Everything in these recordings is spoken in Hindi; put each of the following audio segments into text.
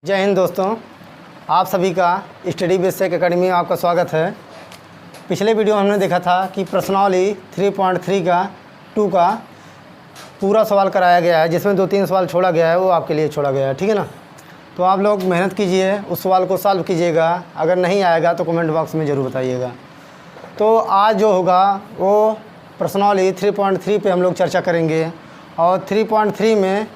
जय हिंद दोस्तों, आप सभी का स्टडी बेसिक एकेडमी में आपका स्वागत है। पिछले वीडियो में हमने देखा था कि प्रश्नावली 3.3 का 2 का पूरा सवाल कराया गया है, जिसमें 2-3 सवाल छोड़ा गया है, वो आपके लिए छोड़ा गया है। ठीक है ना। तो आप लोग मेहनत कीजिए, उस सवाल को सॉल्व कीजिएगा। अगर नहीं आएगा तो कमेंट बॉक्स में ज़रूर बताइएगा। तो आज जो होगा वो प्रश्नावली 3.3 पे हम लोग चर्चा करेंगे, और 3.3 में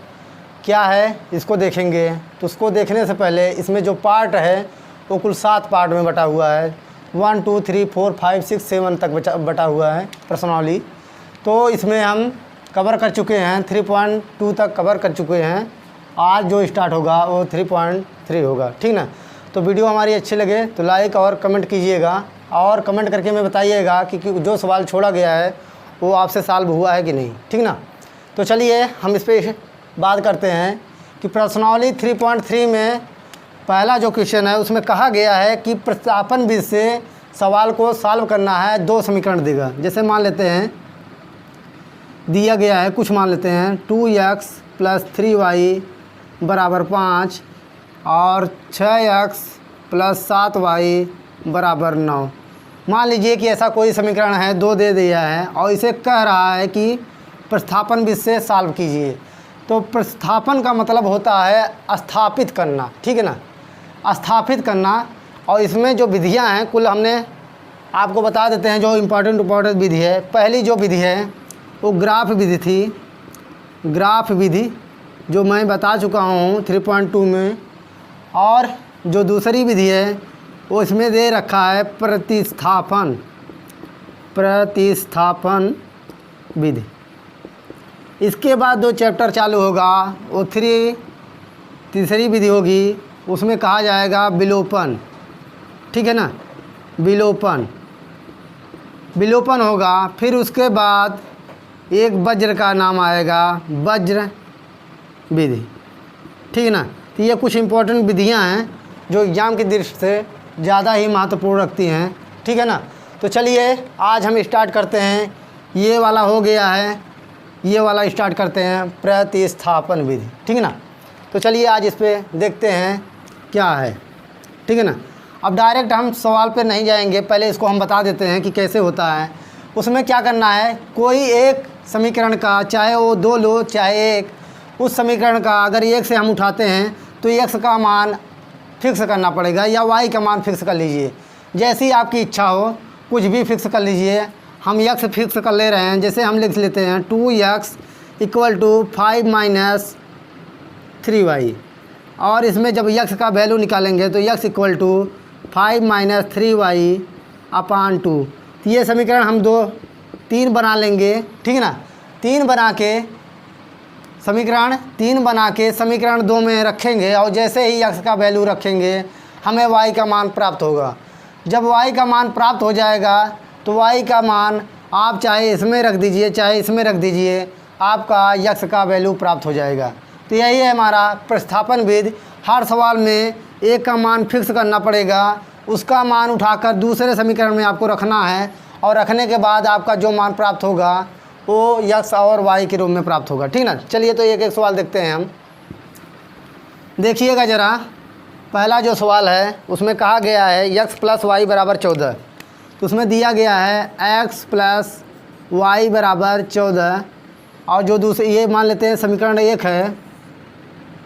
क्या है इसको देखेंगे। तो उसको देखने से पहले इसमें जो पार्ट है वो कुल 7 पार्ट में बटा हुआ है। 1 2 3 4 5 6 7 तक बटा हुआ है प्रश्नावली। तो इसमें हम कवर कर चुके हैं, 3.2 तक कवर कर चुके हैं। आज जो स्टार्ट होगा वो 3.3 होगा। ठीक ना। तो वीडियो हमारी अच्छी लगे तो लाइक और कमेंट कीजिएगा, और कमेंट करके हमें बताइएगा कि जो सवाल छोड़ा गया है वो आपसे सॉल्व हुआ है कि नहीं। ठीक ना। तो चलिए हम इस पर बात करते हैं कि प्रश्नावली 3.3 में पहला जो क्वेश्चन है उसमें कहा गया है कि प्रतिस्थापन विधि से सवाल को सॉल्व करना है। 2 समीकरण देगा। जैसे मान लेते हैं दिया गया है, कुछ मान लेते हैं 2x + 3y = 5 और 6x + 7y = 9। मान लीजिए कि ऐसा कोई समीकरण है, 2 दे दिया है और इसे कह रहा है कि प्रतिस्थापन विधि से सॉल्व कीजिए। तो प्रतिस्थापन का मतलब होता है स्थापित करना। ठीक है ना। स्थापित करना। और इसमें जो विधियां हैं कुल हमने आपको बता देते हैं जो इम्पोर्टेंट विधि है। पहली जो विधि है वो ग्राफ विधि थी। ग्राफ विधि जो मैं बता चुका हूँ 3.2 में। और जो दूसरी विधि है वो इसमें दे रखा है प्रतिस्थापन विधि। इसके बाद जो चैप्टर चालू होगा वो तीसरी विधि होगी, उसमें कहा जाएगा विलोपन। ठीक है ना। विलोपन होगा। फिर उसके बाद एक वज्र का नाम आएगा, वज्र विधि। ठीक है ना। तो ये कुछ इम्पोर्टेंट विधियां हैं जो एग्ज़ाम की दृष्टि से ज़्यादा ही महत्वपूर्ण रखती हैं। ठीक है ना। तो चलिए आज हम स्टार्ट करते हैं। ये वाला हो गया है, ये वाला स्टार्ट करते हैं प्रतिस्थापन विधि। ठीक है ना। तो चलिए आज इस पे देखते हैं क्या है। ठीक है ना। अब डायरेक्ट हम सवाल पे नहीं जाएंगे, पहले इसको हम बता देते हैं कि कैसे होता है। उसमें क्या करना है, कोई एक समीकरण का, चाहे वो 2 लो चाहे एक, उस समीकरण का अगर 1 से हम उठाते हैं तो x का मान फिक्स करना पड़ेगा, या y का मान फिक्स कर लीजिए। जैसी आपकी इच्छा हो कुछ भी फिक्स कर लीजिए। हम x फिक्स कर ले रहे हैं। जैसे हम लिख लेते हैं 2x = 5 - 3y, और इसमें जब x का वैल्यू निकालेंगे तो x = 5 - 3y/2। तो ये समीकरण हम 3 बना लेंगे। ठीक है ना। 3 बना के समीकरण 2 में रखेंगे, और जैसे ही x का वैल्यू रखेंगे हमें y का मान प्राप्त होगा। जब y का मान प्राप्त हो जाएगा तो y का मान आप चाहे इसमें रख दीजिए चाहे इसमें रख दीजिए, आपका x का वैल्यू प्राप्त हो जाएगा। तो यही है हमारा प्रतिस्थापन विधि। हर सवाल में एक का मान फिक्स करना पड़ेगा, उसका मान उठाकर दूसरे समीकरण में आपको रखना है, और रखने के बाद आपका जो मान प्राप्त होगा वो x और y के रूप में प्राप्त होगा। ठीक ना। चलिए तो एक एक सवाल देखते हैं हम। देखिएगा ज़रा, पहला जो सवाल है उसमें कहा गया है x + y = 14। तो उसमें दिया गया है x + y = 14, और जो दूसरे ये मान लेते हैं समीकरण 1 है,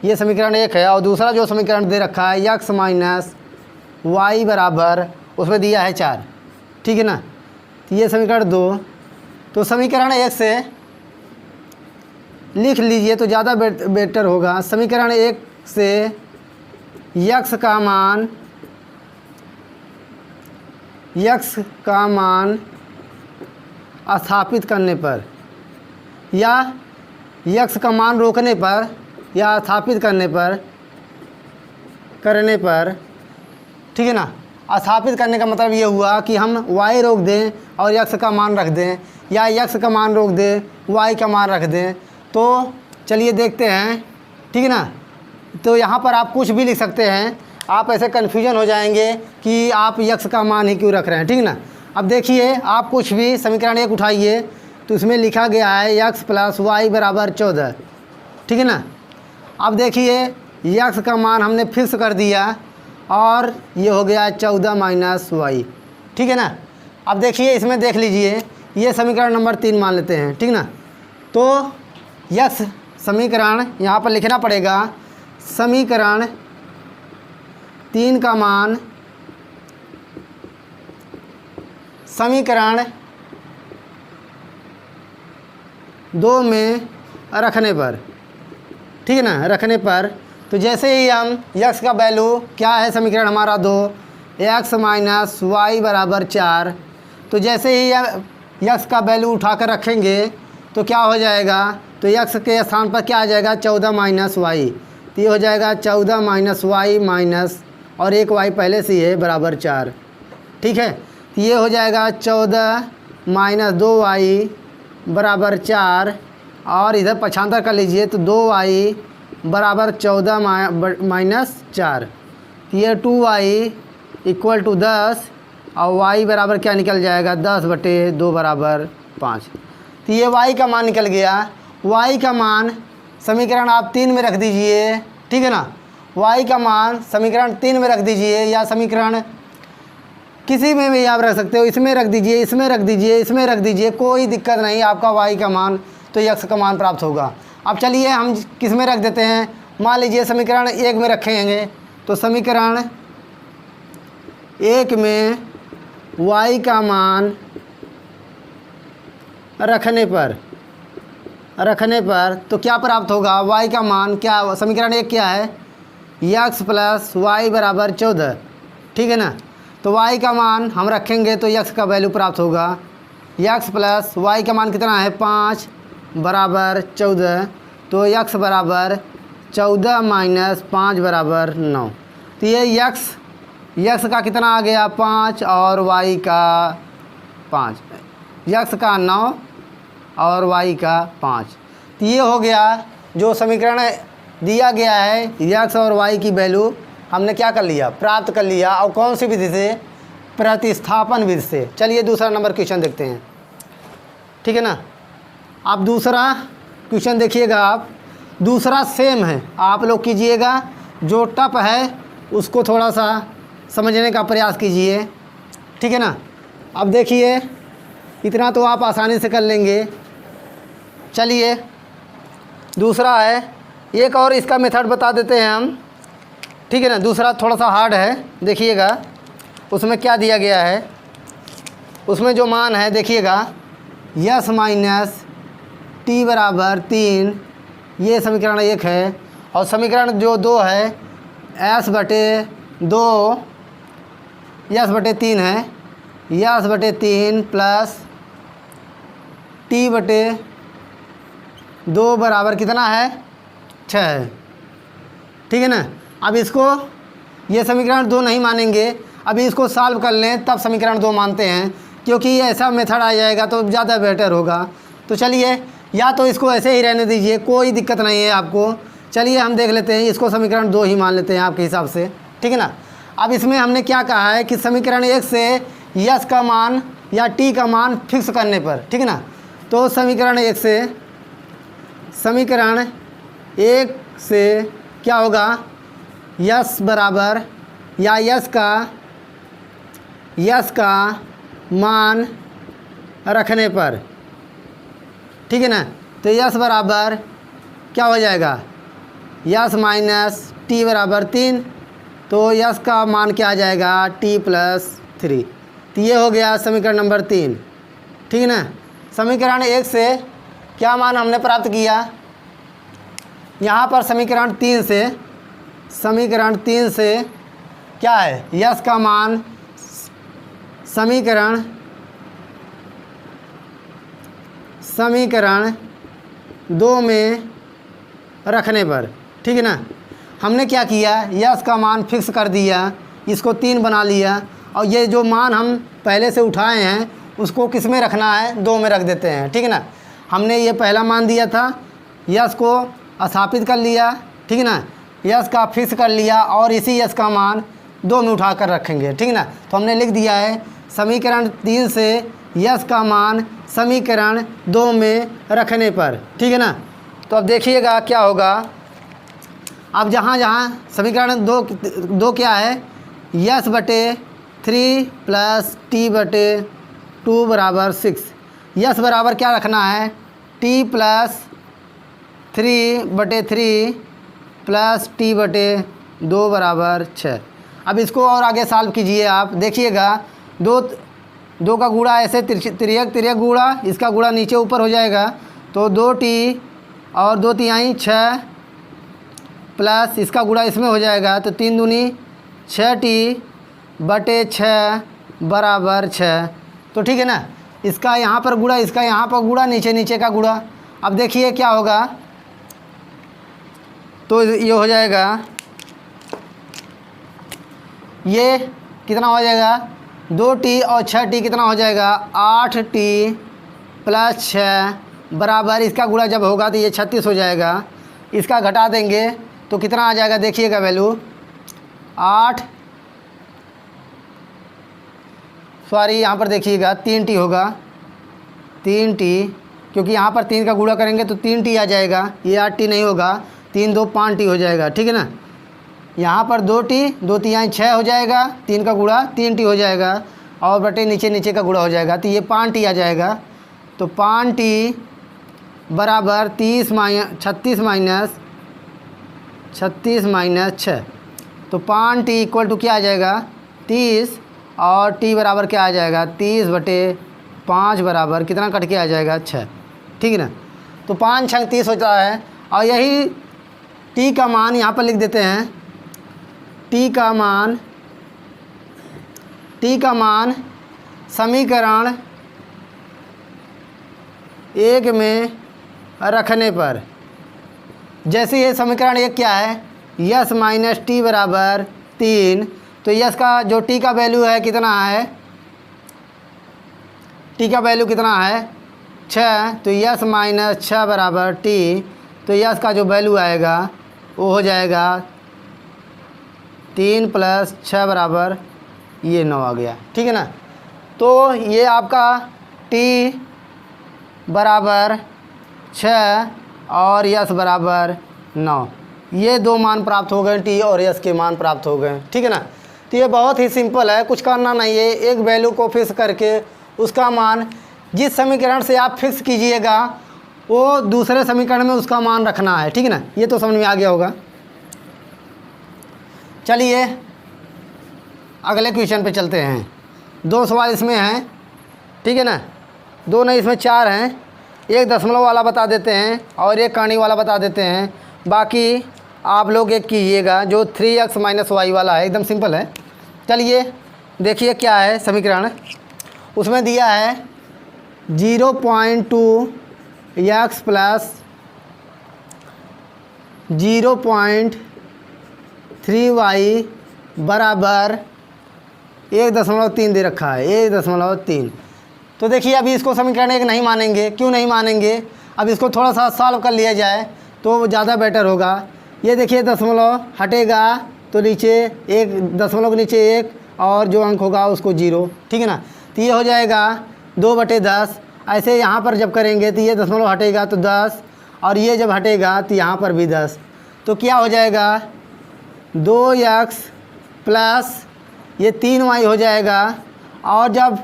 ये समीकरण 1 है, और दूसरा जो समीकरण दे रखा है x - y = उसमें दिया है 4। ठीक है ना। तो ये समीकरण 2। तो समीकरण 1 से लिख लीजिए तो ज़्यादा बेटर होगा। समीकरण 1 से x का मान स्थापित करने पर, या x का मान रोकने पर, या स्थापित करने पर ठीक है ना। स्थापित करने का मतलब ये हुआ कि हम y रोक दें और x का मान रख दें, या x का मान रोक दें y का मान रख दें। तो चलिए देखते हैं। ठीक है ना। तो यहाँ पर आप कुछ भी लिख सकते हैं, आप ऐसे कन्फ्यूजन हो जाएंगे कि आप x का मान ही क्यों रख रहे हैं। ठीक ना। अब देखिए, आप कुछ भी समीकरण 1 उठाइए तो इसमें लिखा गया है x + y = 14। ठीक है ना। अब देखिए यक्स का मान हमने फिक्स कर दिया और ये हो गया 14 माइनस वाई। ठीक है ना। अब देखिए इसमें देख लीजिए, ये समीकरण नंबर 3 मान लेते हैं। ठीक ना। तो यक्स समीकरण यहाँ पर लिखना पड़ेगा, समीकरण 3 का मान समीकरण 2 में रखने पर, ठीक है ना, रखने पर तो जैसे ही हम यक्स का वैल्यू क्या है, समीकरण हमारा 2, एक्स माइनस वाई बराबर 4, तो जैसे ही यक्स का वैल्यू उठाकर रखेंगे तो क्या हो जाएगा, तो यक्स के स्थान पर क्या आ जाएगा, 14 माइनस वाई। तो ये हो जाएगा 14 माइनस वाई माइनस और एक वाई पहले से ही है बराबर 4। ठीक है। तो ये हो जाएगा 14 माइनस 2 वाई बराबर 4 और इधर पक्षांतर कर लीजिए तो 2 वाई बराबर 14 माइनस 4। ये 2 वाई इक्वल टू 10 और वाई बराबर क्या निकल जाएगा, 10/2 बराबर 5। तो ये वाई का मान निकल गया। वाई का मान समीकरण आप 3 में रख दीजिए। ठीक है ना। वाई का मान समीकरण 3 में रख दीजिए या समीकरण किसी में भी आप रख सकते हो, इसमें रख दीजिए, इसमें रख दीजिए, इसमें रख दीजिए, कोई दिक्कत नहीं, आपका वाई का मान तो यक्स का मान प्राप्त होगा। अब चलिए हम किस में रख देते हैं, मान लीजिए समीकरण 1 में रखेंगे तो समीकरण 1 में वाई का मान रखने पर तो क्या प्राप्त होगा, वाई का मान क्या, समीकरण 1 क्या है, यक्स प्लस वाई बराबर 14। ठीक है ना। तो वाई का मान हम रखेंगे तो यक्स का वैल्यू प्राप्त होगा, यक्स प्लस वाई का मान कितना है, 5 बराबर 14। तो यक्स बराबर 14 माइनस 5 बराबर 9। तो ये यक्स का कितना आ गया, 5 और वाई का 5, यक्स का 9 और वाई का 5। तो ये हो गया जो समीकरण दिया गया है, यक्स और वाई की वैल्यू हमने क्या कर लिया, प्राप्त कर लिया। और कौन सी विधि से, प्रतिस्थापन विधि से। चलिए दूसरा नंबर क्वेश्चन देखते हैं। ठीक है ना। अब दूसरा क्वेश्चन देखिएगा आप, दूसरा सेम है, आप लोग कीजिएगा, जो टफ है उसको थोड़ा सा समझने का प्रयास कीजिए। ठीक है ना। अब देखिए इतना तो आप आसानी से कर लेंगे। चलिए दूसरा है, एक और इसका मेथड बता देते हैं हम। ठीक है ना। दूसरा थोड़ा सा हार्ड है, देखिएगा उसमें क्या दिया गया है, उसमें जो मान है देखिएगा, यस माइनस टी बराबर 3, ये समीकरण 1 है। और समीकरण जो 2 है, s/2 s/3 है, s/3 प्लस t/2 बराबर कितना है, 6 है। ठीक है ना। अब इसको, ये समीकरण 2 नहीं मानेंगे, अभी इसको सॉल्व कर लें तब समीकरण 2 मानते हैं, क्योंकि ऐसा मेथड आ जाएगा तो ज़्यादा बेटर होगा। तो चलिए या तो इसको ऐसे ही रहने दीजिए, कोई दिक्कत नहीं है आपको। चलिए हम देख लेते हैं, इसको समीकरण 2 ही मान लेते हैं आपके हिसाब से। ठीक है ना। अब इसमें हमने क्या कहा है कि समीकरण 1 से यस का मान या टी का मान फिक्स करने पर, ठीक है ना। तो समीकरण 1 से क्या होगा, यस बराबर या यस का मान रखने पर, ठीक है ना। तो यस बराबर क्या हो जाएगा, यस माइनस टी बराबर 3, तो यस का मान क्या आ जाएगा, टी प्लस 3। तो ये हो गया समीकरण नंबर 3। ठीक है ना। समीकरण 1 से क्या मान हमने प्राप्त किया, यहाँ पर समीकरण 3 से क्या है, यस का मान समीकरण 2 में रखने पर, ठीक है ना। हमने क्या किया, यस का मान फिक्स कर दिया, इसको 3 बना लिया, और ये जो मान हम पहले से उठाए हैं उसको किस में रखना है, 2 में रख देते हैं। ठीक है ना। हमने ये पहला मान दिया था, यस को स्थापित कर लिया, ठीक है ना, यस का फिक्स कर लिया, और इसी यस का मान 2 में उठा कर रखेंगे। ठीक है ना। तो हमने लिख दिया है समीकरण 3 से यस का मान समीकरण 2 में रखने पर, ठीक है ना। तो अब देखिएगा क्या होगा, अब जहाँ जहाँ समीकरण दो क्या है, यस बटे 3 प्लस टी बटे 2 बराबर 6। यस बराबर क्या रखना है, टी प्लस 3 बटे 3 प्लस टी बटे 2 बराबर 6। अब इसको और आगे सॉल्व कीजिए आप, देखिएगा दो का गुणा ऐसे तिर्यक गुणा, इसका गुणा नीचे ऊपर हो जाएगा, तो 2t और 2 तिहाई 6 प्लस इसका गुणा इसमें हो जाएगा, तो 3 दूनी 6t बटे 6 बराबर 6। तो ठीक है ना, इसका यहाँ पर गुणा, इसका यहाँ पर गुणा, नीचे का गुणा। अब देखिए क्या होगा, तो ये हो जाएगा, ये कितना हो जाएगा, 2t और 6t कितना हो जाएगा, 8t प्लस 6 बराबर, इसका गुणा जब होगा तो ये 36 हो जाएगा। इसका घटा देंगे तो कितना आ जाएगा, देखिएगा वैल्यू 8, सॉरी यहाँ पर देखिएगा 3t होगा, 3t, क्योंकि यहाँ पर 3 का गुणा करेंगे तो 3t आ जाएगा, ये 8t नहीं होगा, 3 2 5t हो जाएगा, ठीक है ना। यहाँ पर 2t 2 तिहाई 6 हो जाएगा, 3 का गुणा 3t हो जाएगा, और बटे नीचे का गुणा हो जाएगा, तो ये 5t आ जाएगा। तो 5t बराबर 36 माइनस 6, तो 5t इक्वल टू क्या आ जाएगा, 30, और t बराबर क्या आ जाएगा, 30 बटे 5 बराबर कितना कट के आ जाएगा, 6, ठीक है ना। तो 5 6 30 होता है, और यही t का मान यहाँ पर लिख देते हैं, t का मान समीकरण 1 में रखने पर, जैसे ये समीकरण 1 क्या है, यस माइनस टी बराबर 3, तो यस का जो टी का वैल्यू है कितना है, टी का वैल्यू कितना है 6, तो यस माइनस 6 बराबर टी, तो यस का जो वैल्यू आएगा वो हो जाएगा 3 प्लस 6 बराबर ये 9 आ गया, ठीक है ना। तो ये आपका t बराबर 6 और यस बराबर 9, ये दो मान प्राप्त हो गए, टी और यस के मान प्राप्त हो गए, ठीक है ना। तो ये बहुत ही सिंपल है, कुछ करना नहीं है, एक वैल्यू को फिक्स करके उसका मान जिस समीकरण से आप फिक्स कीजिएगा वो दूसरे समीकरण में उसका मान रखना है, ठीक है ना। ये तो समझ में आ गया होगा। चलिए अगले क्वेश्चन पे चलते हैं। 2 सवाल इसमें हैं, ठीक है ना, 2 नहीं इसमें 4 हैं, एक दशमलव वाला बता देते हैं और एक कहानी वाला बता देते हैं, बाकी आप लोग एक कीजिएगा जो 3x माइनस वाई वाला है, एकदम सिंपल है। चलिए देखिए क्या है समीकरण, उसमें दिया है 0.2x प्लस 0.3y बराबर 1.3 दे रखा है, 1.3। तो देखिए अभी इसको समीकरण 1 नहीं मानेंगे, क्यों नहीं मानेंगे, अब इसको थोड़ा सा सॉल्व कर लिया जाए तो ज़्यादा बेटर होगा। ये देखिए दशमलव हटेगा तो नीचे एक, दशमलव के नीचे 1 और जो अंक होगा उसको 0, ठीक है ना। तो ये हो जाएगा 2/10। ऐसे यहाँ पर जब करेंगे तो ये दशमलव हटेगा तो 10, और ये जब हटेगा तो यहाँ पर भी 10, तो क्या हो जाएगा 2x प्लस ये 3y हो जाएगा। और जब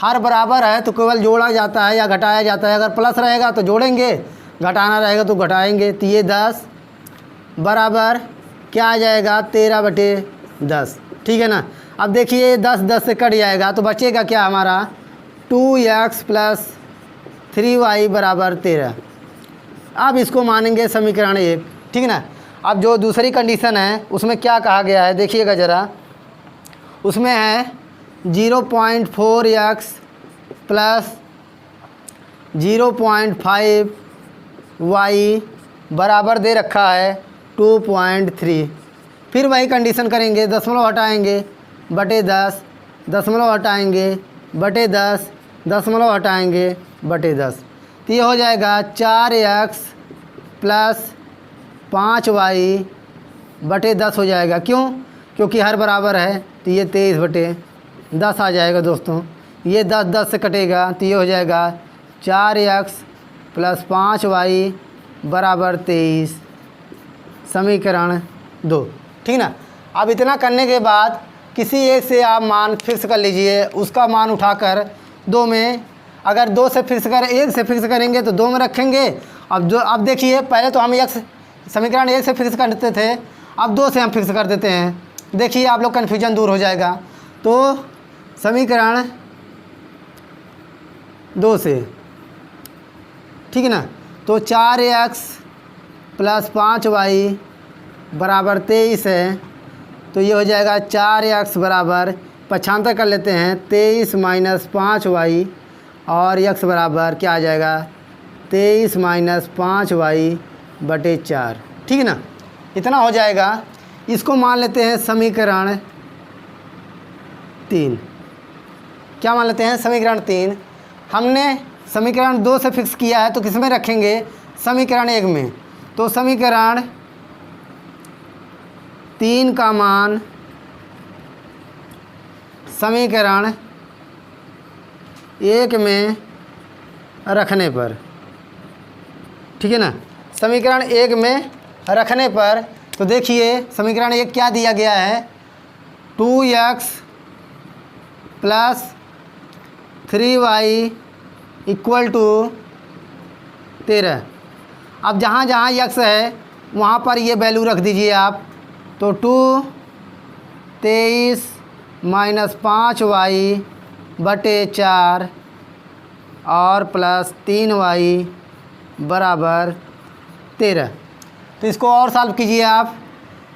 हर बराबर है तो केवल जोड़ा जाता है या घटाया जाता है, अगर प्लस रहेगा तो जोड़ेंगे, घटाना रहेगा तो घटाएंगे। तो ये 10 बराबर क्या आ जाएगा 13/10, ठीक है ना। अब देखिए 10 से कट जाएगा तो बचेगा क्या हमारा 2x प्लस 3y बराबर 13। अब इसको मानेंगे समीकरण 1, ठीक है ना। अब जो दूसरी कंडीशन है उसमें क्या कहा गया है देखिएगा ज़रा, उसमें है 0.4x प्लस 0.5y बराबर दे रखा है 2.3। फिर वही कंडीशन करेंगे, दशमलव हटाएंगे बटे 10, दशमलव हटाएंगे बटे 10, दशमलव हटाएंगे बटे 10, तो ये हो जाएगा 4x प्लस 5y बटे 10 हो जाएगा। क्यों? क्योंकि हर बराबर है, तो ये 23/10 आ जाएगा दोस्तों। ये 10 से कटेगा तो ये हो जाएगा 4x प्लस 5y बराबर 23। समीकरण 2, ठीक ना। अब इतना करने के बाद किसी एक से आप मान फिक्स कर लीजिए, उसका मान उठाकर 2 में, अगर 2 से फिक्स करें, 1 से फिक्स करेंगे तो 2 में रखेंगे। अब देखिए, पहले तो हम समीकरण 1 से फिक्स करते थे, अब 2 से हम फिक्स कर देते हैं। देखिए आप लोग कन्फ्यूजन दूर हो जाएगा। तो समीकरण 2 से, ठीक है ना, तो 4x + 5y बराबर 23 है। तो ये हो जाएगा 4x बराबर, पक्षांतर कर लेते हैं, 23 - 5y और x बराबर क्या आ जाएगा, 23 - 5y/4, ठीक है ना। इतना हो जाएगा। इसको मान लेते हैं समीकरण 3। क्या मान लेते हैं, समीकरण 3। हमने समीकरण 2 से फिक्स किया है, तो किस में रखेंगे, समीकरण 1 में। तो समीकरण 3 का मान समीकरण 1 में रखने पर, ठीक है ना, समीकरण 1 में रखने पर, तो देखिए समीकरण 1 क्या दिया गया है, 2x + 3y = 13। अब जहाँ जहाँ x है वहाँ पर ये वैल्यू रख दीजिए आप। तो 23 - 5y/4 और प्लस 3y बराबर 13। तो इसको और सॉल्व कीजिए आप।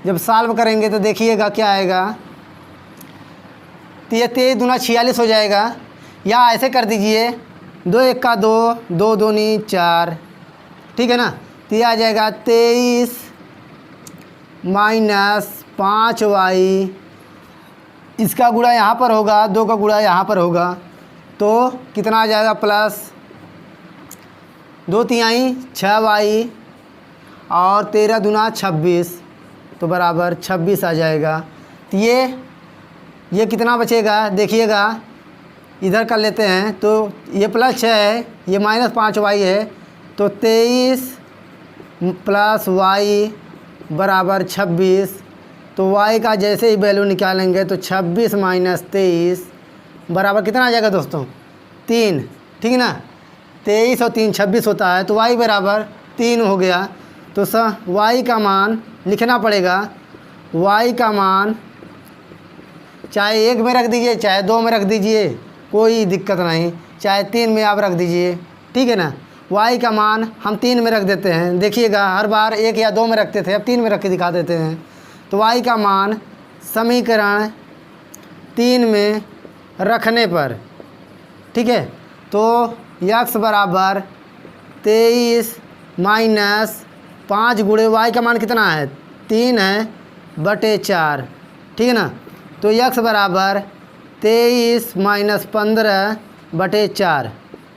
जब सॉल्व करेंगे तो देखिएगा क्या आएगा, तो ये 23 दूना 46 हो जाएगा। या ऐसे कर दीजिए, 2 1 का 2, 2 दूनी 4, ठीक है ना। तो ये आ जाएगा 23 - 5y, इसका गुणा यहाँ पर होगा, 2 का गुणा यहाँ पर होगा, तो कितना आ जाएगा, प्लस 2 तिहाई 6y और 13 दूना 26, तो बराबर 26 आ जाएगा। तो ये कितना बचेगा, देखिएगा इधर कर लेते हैं। तो ये प्लस 6 है, ये -5y है, तो 23 + y बराबर 26। तो y का जैसे ही वैल्यू निकालेंगे तो 26 - 23 बराबर कितना आ जाएगा दोस्तों, 3, ठीक है ना। 23 और 3 26 होता है, तो y बराबर 3 हो गया। तो y का मान लिखना पड़ेगा, y का मान चाहे 1 में रख दीजिए, चाहे 2 में रख दीजिए, कोई दिक्कत नहीं, चाहे 3 में आप रख दीजिए, ठीक है ना। y का मान हम 3 में रख देते हैं। देखिएगा हर बार 1 या 2 में रखते थे, अब 3 में रख के दिखा देते हैं। तो y का मान समीकरण 3 में रखने पर, ठीक है, तो x बराबर 23 - 5 गुणे y का मान कितना है, 3 है बटे 4, ठीक है ना। तो x बराबर 23 - 15/4,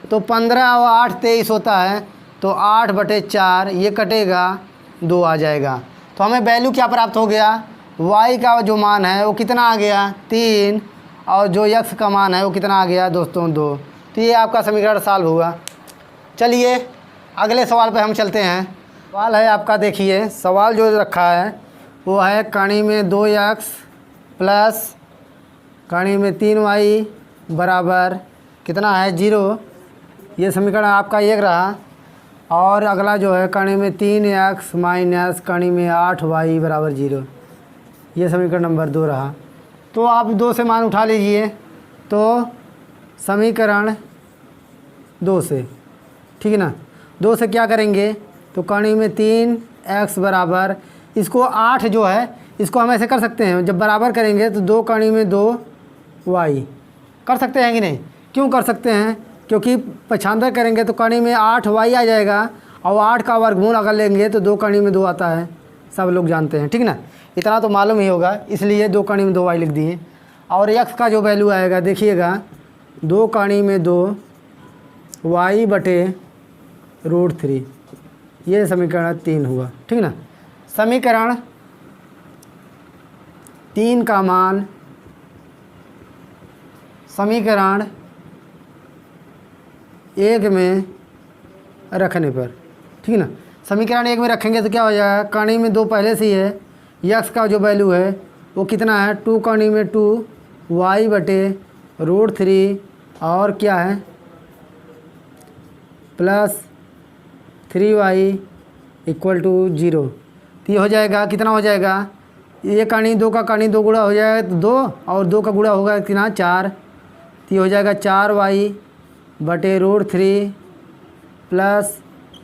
तो 15 और 8 23 होता है, तो 8/4 ये कटेगा, 2 आ जाएगा। तो हमें वैल्यू क्या प्राप्त हो गया, y का जो मान है वो कितना आ गया, 3, और जो x का मान है वो कितना आ गया दोस्तों, 2। तो ये आपका समीकरण सॉल्व हुआ। चलिए अगले सवाल पे हम चलते हैं। सवाल है आपका, देखिए सवाल जो रखा है वो है कणी में 2x प्लस कणी में 3y बराबर कितना है, 0। ये समीकरण आपका 1 रहा। और अगला जो है कणी में 3x माइनस कणी में 8y बराबर 0, ये समीकरण नंबर 2 रहा। तो आप 2 से मान उठा लीजिए। तो समीकरण 2 से, ठीक है ना, 2 से क्या करेंगे, तो कणी में 3x बराबर, इसको 8 जो है इसको हम ऐसे कर सकते हैं, जब बराबर करेंगे तो 2 कणी में 2y कर सकते हैं कि नहीं, क्यों कर सकते हैं, क्योंकि पक्षांतर करेंगे तो कणी में 8y आ जाएगा, और 8 का वर्गमूल अगर लेंगे तो 2 कणी में 2 आता है, सब लोग जानते हैं, ठीक ना। इतना तो मालूम ही होगा, इसलिए 2 कणी में 2y लिख दिए। और x का जो वैल्यू आएगा देखिएगा, 2 कणी में 2y/√3, ये समीकरण 3 हुआ, ठीक ना। समीकरण 3 का मान समीकरण 1 में रखने पर, ठीक है ना। समीकरण 1 में रखेंगे तो क्या हो जाएगा, कणी में 2 पहले से ही है, यक्स का जो वैल्यू है वो कितना है, 2 कॉर्डिनेट में 2 वाई बटे √3 और क्या है प्लस 3y इक्वल टू 0। तो ये हो जाएगा कितना हो जाएगा, ये कहानी 2 का कहानी 2 गुणा हो जाएगा तो 2 और 2 का गुणा होगा कितना 4। तो ये हो जाएगा 4y बटे √3 प्लस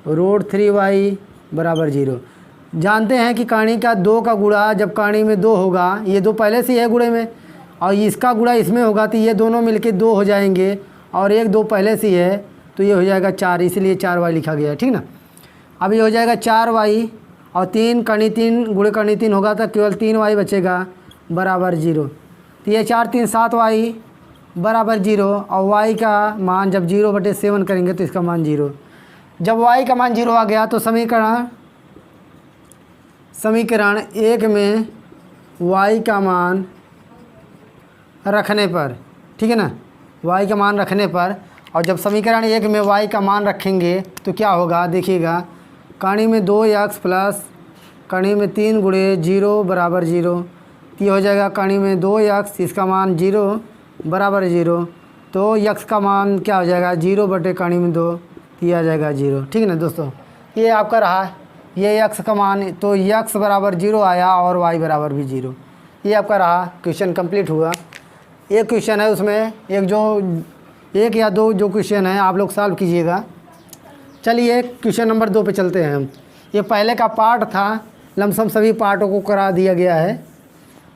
√3y बराबर 0। जानते हैं कि कहानी का 2 का गुणा जब कहानी में 2 होगा, ये 2 पहले से है गुणे में और इसका गुणा इसमें होगा तो ये दोनों मिलके 2 हो जाएंगे और 1 2 पहले से है तो ये हो जाएगा 4, इसलिए 4y लिखा गया है, ठीक ना। अब ये हो जाएगा 4y और 3 कणी 3 गुणे कणी 3 होगा तो केवल 3y बचेगा बराबर 0। तो ये 4 3 7y बराबर 0 और y का मान जब 0/7 करेंगे तो इसका मान 0। जब y का मान 0 आ गया तो समीकरण 1 में y का मान रखने पर, ठीक है ना, y का मान रखने पर, और जब समीकरण 1 में y का मान रखेंगे तो क्या होगा देखिएगा, कहानी में 2x प्लस कहानी में 3 गुणे 0 बराबर 0। तो ये हो जाएगा कहानी में 2x इसका मान 0 बराबर 0, तो x का मान क्या हो जाएगा 0 बटे कहानी में 2, तो ये आ जाएगा 0, ठीक है ना दोस्तों। ये आपका रहा ये x का मान, तो x बराबर 0 आया और y बराबर भी 0। ये आपका रहा, क्वेश्चन कंप्लीट हुआ। एक क्वेश्चन है उसमें एक या दो जो क्वेश्चन है आप लोग सॉल्व कीजिएगा। चलिए क्वेश्चन नंबर 2 पे चलते हैं हम। ये पहले का पार्ट था, लमसम सभी पार्टों को करा दिया गया है।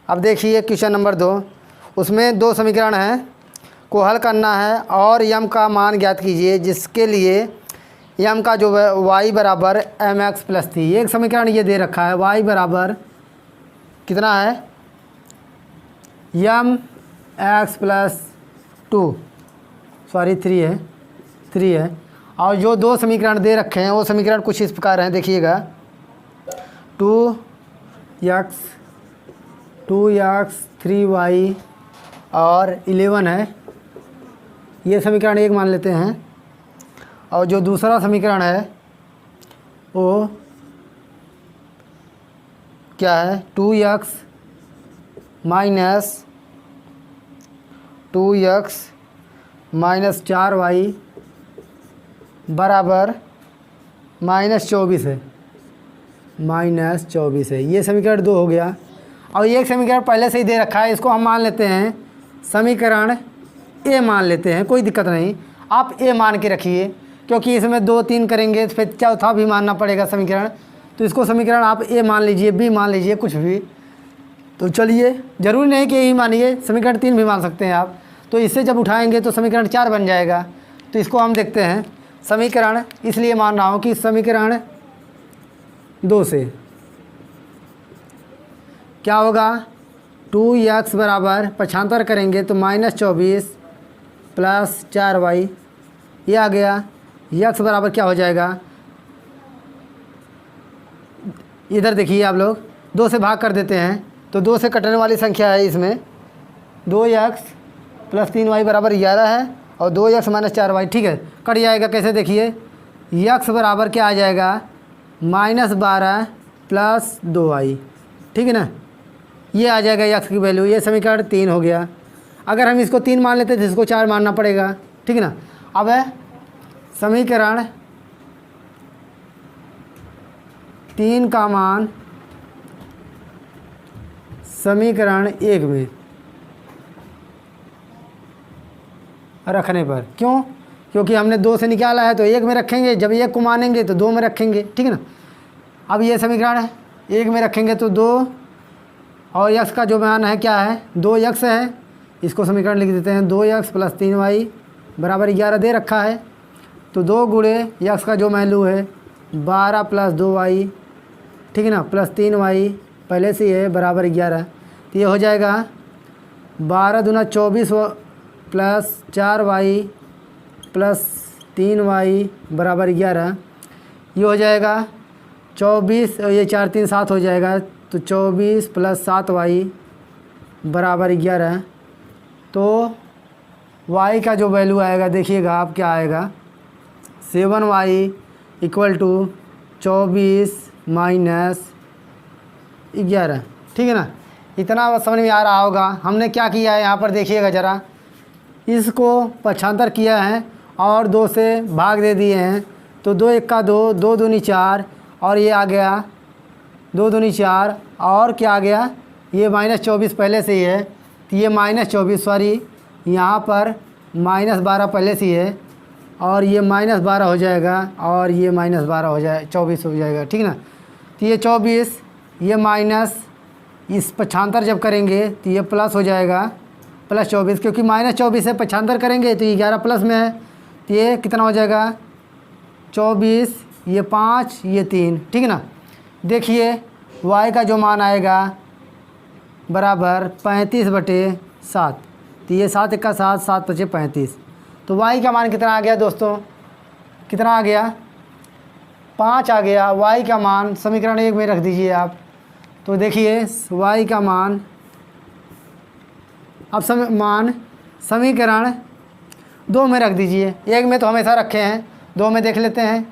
अब देखिए क्वेश्चन नंबर 2, उसमें 2 समीकरण हैं को हल करना है और यम का मान ज्ञात कीजिए, जिसके लिए यम का जो y बराबर mx प्लस 3। एक समीकरण ये दे रखा है y बराबर कितना है यम x प्लस 3 है। और जो 2 समीकरण दे रखे हैं वो समीकरण कुछ इस प्रकार हैं, देखिएगा 2x 3y और 11 है, ये समीकरण 1 मान लेते हैं। और जो दूसरा समीकरण है वो क्या है 2x माइनस 4y बराबर -24 है। ये समीकरण 2 हो गया। और एक समीकरण पहले से ही दे रखा है, इसको हम मान लेते हैं समीकरण ए मान लेते हैं, कोई दिक्कत नहीं, आप ए मान के रखिए, क्योंकि इसमें 2 3 करेंगे तो फिर चौथा भी मानना पड़ेगा समीकरण, तो इसको समीकरण आप ए मान लीजिए, बी मान लीजिए, कुछ भी। तो चलिए, ज़रूरी नहीं कि यही मानिए, समीकरण 3 भी मान सकते हैं आप। तो इससे जब उठाएंगे तो समीकरण 4 बन जाएगा। तो इसको हम देखते हैं समीकरण, इसलिए मान रहा हूँ कि समीकरण 2 से क्या होगा 2x बराबर पक्षांतर करेंगे तो -24 प्लस 4y, ये आ गया। x बराबर क्या हो जाएगा, इधर देखिए आप लोग 2 से भाग कर देते हैं तो 2 से कटने वाली संख्या है इसमें 2x प्लस 3y बराबर 11 है और 2x माइनस 4y, ठीक है, कट जाएगा। कैसे देखिए x बराबर क्या आ जाएगा -12 प्लस 2y, ठीक है ना, ये आ जाएगा x की वैल्यू। ये समीकरण 3 हो गया। अगर हम इसको 3 मान लेते तो इसको 4 मानना पड़ेगा, ठीक है ना। अब है समीकरण 3 का मान समीकरण 1 में रखने पर, क्यों, क्योंकि हमने 2 से निकाला है तो 1 में रखेंगे, जब 1 को मानेंगे तो 2 में रखेंगे, ठीक है ना। अब ये समीकरण 1 में रखेंगे तो 2 और x का जो मान है क्या है 2x है, इसको समीकरण लिख देते हैं 2x प्लस 3y बराबर 11 दे रखा है। तो 2 गुणे x का जो वैल्यू है 12 प्लस 2y, ठीक है ना, प्लस 3y पहले से ही है बराबर 11। तो ये हो जाएगा 12 दूना 24 प्लस 4y प्लस 3y बराबर 11। ये हो जाएगा 24, ये 4 3 7 हो जाएगा, तो 24 प्लस 7y बराबर 11। तो y का जो वैल्यू आएगा देखिएगा आप क्या आएगा 7y इक्वल टू 24 माइनस 11, ठीक है ना। इतना समझ में आ रहा होगा। हमने क्या किया है यहाँ पर देखिएगा ज़रा, इसको पक्षांतर किया है और 2 से भाग दे दिए हैं, तो 2 1 2, 2 दूनी 4 और ये आ गया 2 दूनी 4 और क्या आ गया, ये -24 पहले से ही है, तो ये -24 सॉरी यहाँ पर -12 पहले से ही है और ये -12 हो जाएगा और ये -12 हो जाए 24 हो जाएगा, ठीक ना। तो ये 24 ये माइनस, इस पक्षांतर जब करेंगे तो ये प्लस हो जाएगा +24, क्योंकि -24 से पक्षांतर करेंगे तो ये 11 प्लस में है, तो ये कितना हो जाएगा 24, ये 5 ये 3, ठीक है ना। देखिए y का जो मान आएगा बराबर 35/7, तो ये 7 1 7, 7 5 35, तो y का मान कितना आ गया दोस्तों, कितना आ गया 5 आ गया। y का मान समीकरण 1 में रख दीजिए आप, तो देखिए y का मान, अब समीकरण 2 में रख दीजिए। 1 में तो हमेशा रखे हैं, 2 में देख लेते हैं,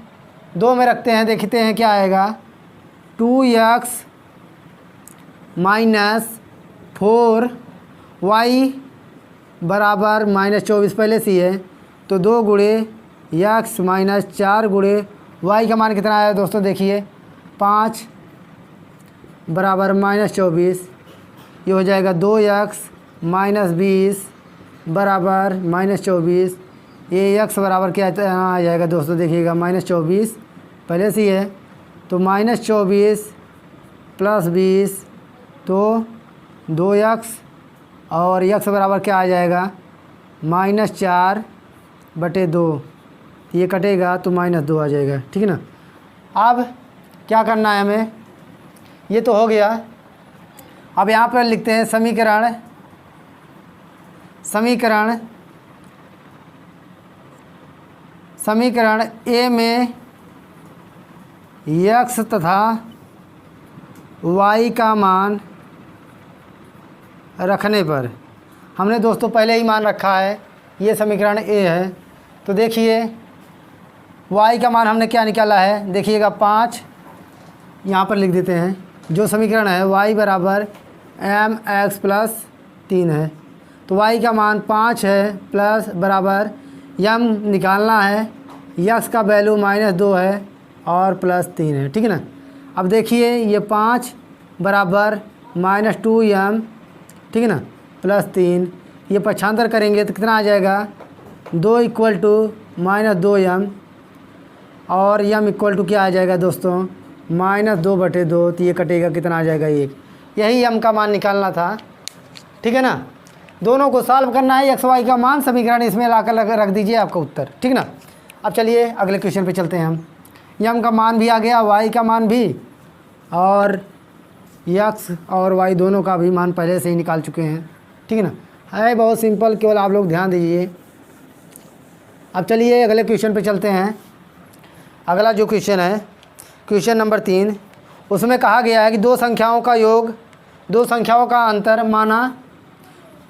2 में रखते हैं, देखते हैं क्या आएगा। 2x - 4y बराबर -24 पहले से ही है, तो 2 गुणे x - 4 गुणे y का मान कितना आया दोस्तों, देखिए 5 बराबर -24, ये हो जाएगा 2x - 20 बराबर -24, ये x बराबर क्या आ जाएगा दोस्तों, देखिएगा -24 पहले से ही है, तो -24 + 20 तो 2x और x बराबर क्या आ जाएगा -4/2, ये कटेगा तो -2 आ जाएगा, ठीक है ना। अब क्या करना है हमें, ये तो हो गया। अब यहाँ पर लिखते हैं समीकरण A में x तथा y का मान रखने पर, हमने दोस्तों पहले ही मान रखा है, ये समीकरण A है, तो देखिए y का मान हमने क्या निकाला है, देखिएगा 5, यहाँ पर लिख देते हैं। जो समीकरण है y बराबर mx + 3 है, तो y का मान 5 है प्लस बराबर m निकालना है, x का वैल्यू -2 है और +3 है, ठीक है ना। अब देखिए ये 5 बराबर -2m, ठीक है ना, +3, ये पक्षांतर करेंगे तो कितना आ जाएगा 2 = -2m और m = क्या आ जाएगा दोस्तों -2/2, तो ये कटेगा कितना आ जाएगा 1। यही m का मान निकालना था, ठीक है ना। दोनों को सॉल्व करना है, x y का मान समीकरण इसमें लाकर रख दीजिए, आपका उत्तर, ठीक ना। अब चलिए अगले क्वेश्चन पे चलते हैं हम। m का मान भी आ गया, y का मान भी, और x और y दोनों का भी मान पहले से ही निकाल चुके हैं, ठीक है ना। है बहुत सिंपल, केवल आप लोग ध्यान दीजिए। अब चलिए अगले क्वेश्चन पे चलते हैं। अगला जो क्वेश्चन है क्वेश्चन नंबर 3, उसमें कहा गया है कि 2 संख्याओं का योग, 2 संख्याओं का अंतर माना।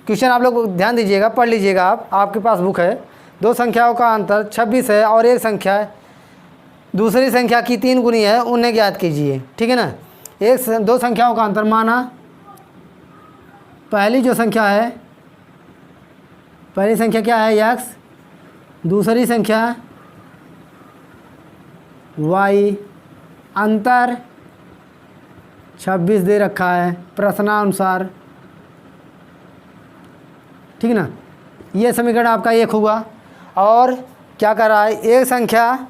क्वेश्चन आप लोग ध्यान दीजिएगा, पढ़ लीजिएगा आप, आपके पास बुक है। 2 संख्याओं का अंतर 26 है और एक संख्या दूसरी संख्या की 3 गुनी है, उन्हें ज्ञात कीजिए, ठीक है ना। 2 संख्याओं का अंतर माना, पहली जो संख्या है, पहली संख्या क्या है x, दूसरी संख्या y, अंतर 26 दे रखा है प्रश्नानुसार, ठीक ना। ये समीकरण आपका 1 हुआ। और क्या कर रहा है, एक संख्या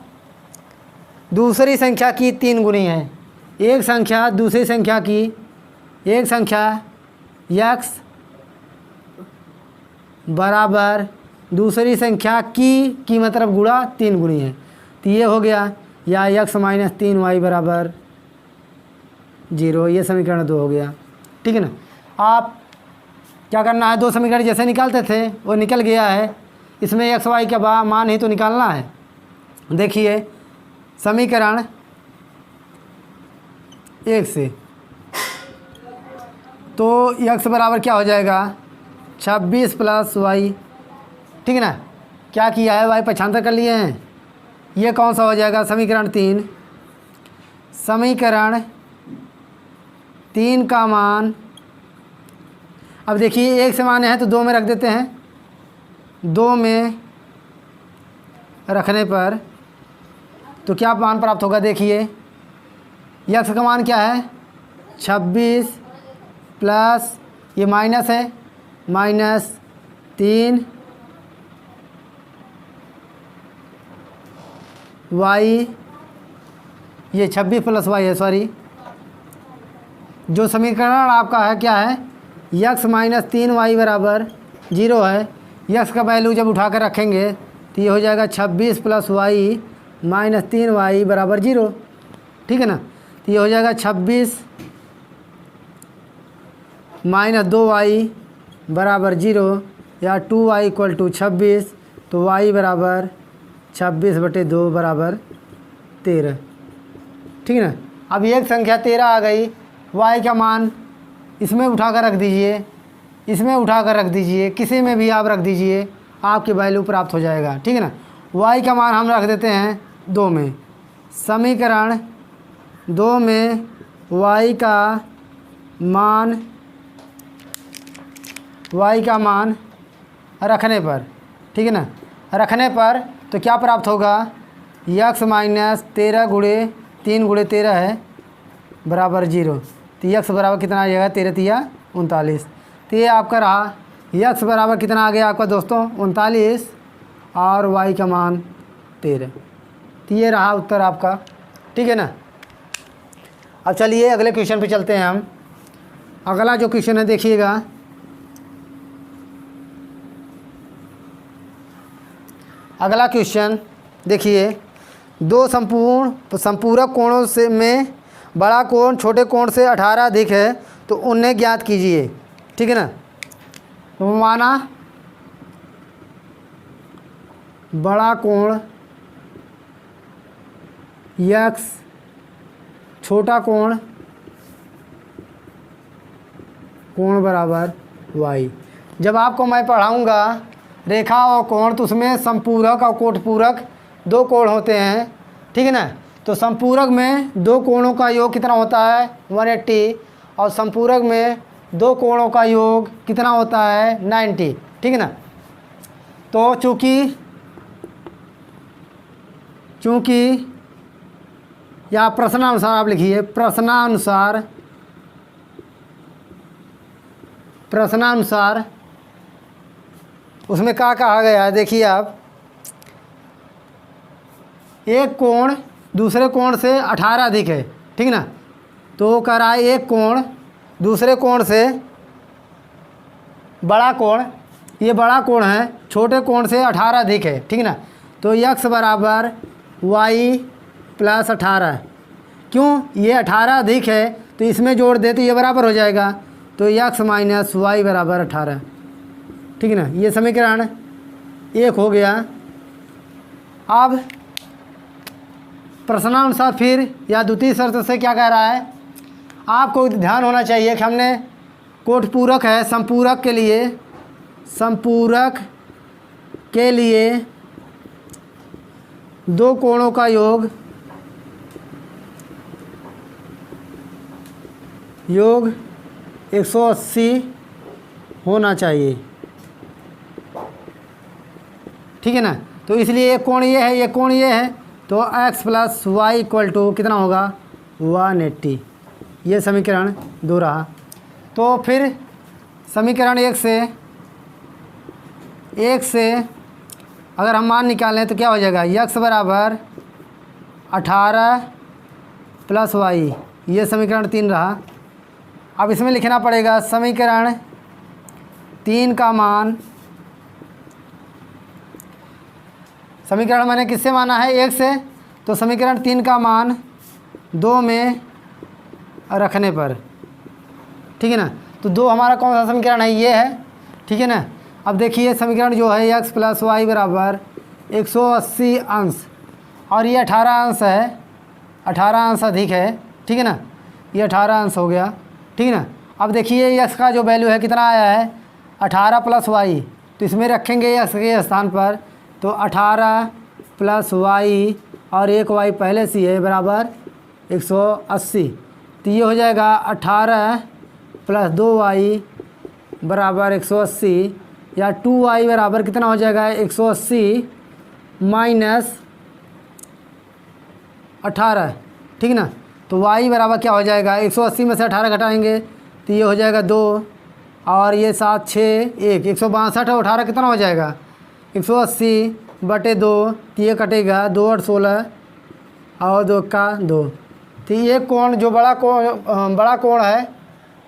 दूसरी संख्या की 3 गुनी है, एक संख्या दूसरी संख्या की, एक संख्या x बराबर दूसरी संख्या की मतलब गुणा 3 गुनी है, तो ये हो गया, या x - 3y बराबर 0, ये समीकरण 2 हो गया, ठीक है ना। आप क्या करना है, 2 समीकरण जैसे निकालते थे वो निकल गया है, इसमें x y का मान ही तो निकालना है। देखिए समीकरण 1 से, तो x बराबर क्या हो जाएगा 26 + y, ठीक है ना। क्या किया है, y पक्षांतर कर लिए हैं, ये कौन सा हो जाएगा समीकरण 3। समीकरण 3 का मान, अब देखिए 1 से माने हैं तो 2 में रख देते हैं, 2 में रखने पर तो क्या मान प्राप्त होगा। देखिए यक्स का मान क्या है 26 प्लस ये माइनस है -3 वाई, ये 26 प्लस वाई है, सॉरी। जो समीकरण आपका है क्या है यक्स -3 वाई बराबर 0 है। यक्स का वैल्यू जब उठा कर रखेंगे तो ये हो जाएगा 26 प्लस वाई -3 वाई बराबर 0, ठीक है ना। तो ये हो जाएगा 26 -2 वाई बराबर 0 या 2 वाई इक्वल टू 26, तो वाई बराबर 26/2 बराबर 13, ठीक है ना। अब एक संख्या 13 आ गई, वाई का मान इसमें उठा कर रख दीजिए, इसमें उठा कर रख दीजिए, किसी में भी आप रख दीजिए, आपकी वैल्यू प्राप्त हो जाएगा, ठीक है ना। वाई का मान हम रख देते हैं 2 में, समीकरण 2 में वाई का मान रखने पर, ठीक है ना, रखने पर तो क्या प्राप्त होगा यक्स -13 गुणे 3 गुणे 13 है बराबर 0। तो यक्स बराबर कितना आ जाएगा 13 तिया 39। तो ये आपका रहा यक्स बराबर कितना आ गया आपका दोस्तों 39 और वाई का मान 13। तो ये रहा उत्तर आपका, ठीक है ना। अब चलिए अगले क्वेश्चन पे चलते हैं हम। अगला जो क्वेश्चन है देखिएगा, अगला क्वेश्चन देखिए, 2 संपूरक कोणों से में बड़ा कोण छोटे कोण से 18 अधिक है तो उन्हें ज्ञात कीजिए, ठीक है ना। तो माना बड़ा कोण यक्स, छोटा कोण बराबर वाई। जब आपको मैं पढ़ाऊँगा रेखा और कोण तो उसमें संपूरक और कोटपूरक 2 कोण होते हैं, ठीक है ना। तो संपूरक में 2 कोणों का योग कितना होता है 180 और संपूरक में 2 कोणों का योग कितना होता है 90, ठीक है ना। तो चूँकि या प्रश्नानुसार आप लिखिए, प्रश्नानुसार उसमें क्या कहा गया है देखिए आप, एक कोण दूसरे कोण से 18 अधिक है, ठीक ना। तो कह रहा है एक कोण दूसरे कोण से बड़ा कोण, ये बड़ा कोण है, छोटे कोण से 18 अधिक है, ठीक ना। तो यक्स बराबर वाई प्लस 18, क्यों ये 18 अधिक है तो इसमें जोड़ दे तो ये बराबर हो जाएगा, तो यक्स माइनस वाई बराबर 18, ठीक है ना। ये समीकरण 1 हो गया। अब प्रश्नानुसार फिर या द्वितीय शर्त से क्या कह रहा है, आपको ध्यान होना चाहिए कि हमने कोटपूरक है, संपूरक के लिए 2 कोणों का योग 180 होना चाहिए, ठीक है ना। तो इसलिए एक कोण ये है, एक कोण ये है, तो x plus y equal to कितना होगा 180। ये समीकरण 2 रहा। तो फिर समीकरण 1 से अगर हम मान निकालें तो क्या हो जाएगा, यक्स बराबर 18 प्लस वाई, ये समीकरण 3 रहा। अब इसमें लिखना पड़ेगा समीकरण 3 का मान, समीकरण मैंने किससे माना है 1 से, तो समीकरण 3 का मान 2 में रखने पर, ठीक है ना। तो 2 हमारा कौन सा समीकरण है, ये है, ठीक है ना। अब देखिए समीकरण जो है x प्लस वाई बराबर 180 अंश और ये 18 अंश है, 18 अंश अधिक है, ठीक है ना। ये 18 अंश हो गया, ठीक है ना। अब देखिए x का जो वैल्यू है कितना आया है 18 प्लस वाई, तो इसमें रखेंगे x के स्थान पर, तो 18 प्लस वाई और 1 वाई पहले से है बराबर 180। तो ये हो जाएगा 18 + 2y बराबर 180, या 2y बराबर कितना हो जाएगा 180 माइनस 18, ठीक ना। तो y बराबर क्या हो जाएगा 180 में से 18 घटाएंगे तो ये हो जाएगा 2, और ये 7 6 1 162 और 18 कितना हो जाएगा 180/2, तो ये कटेगा 2 और 16 और 2 का 2। तो ये कोण जो बड़ा कोण है